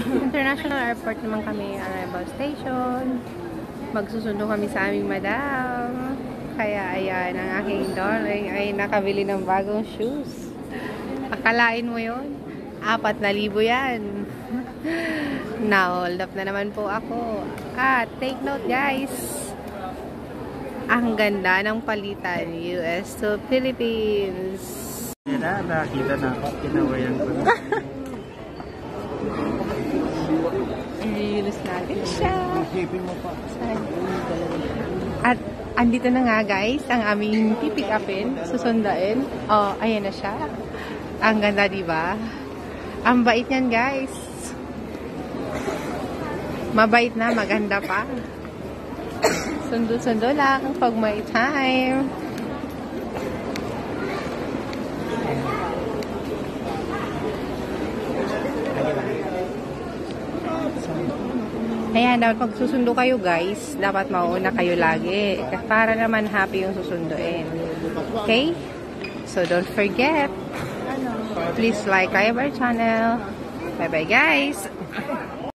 International Airport naman kami, arrival station. Magsusundo kami sa aming madam. Kaya ayan, ang aking darling ay nakabili ng bagong shoes. Akalain mo yun? 4,000 yan. Now, hold up na naman po ako. Take note guys. Ang ganda ng palitan. US to Philippines. Nakita na ako. Kinawayan ko na. I-release natin siya. At andito na nga guys, ang aming pipick upin, susundain. Oh, ayan na siya. Ang ganda, diba? Ang bait niyan guys. Mabait na, maganda pa. Sundo-sundo lang pag may time. Ayan, dapat pag susundo kayo guys, dapat mauna kayo lagi. Para naman happy yung susunduin. Okay? So don't forget, please like our channel. Bye bye guys!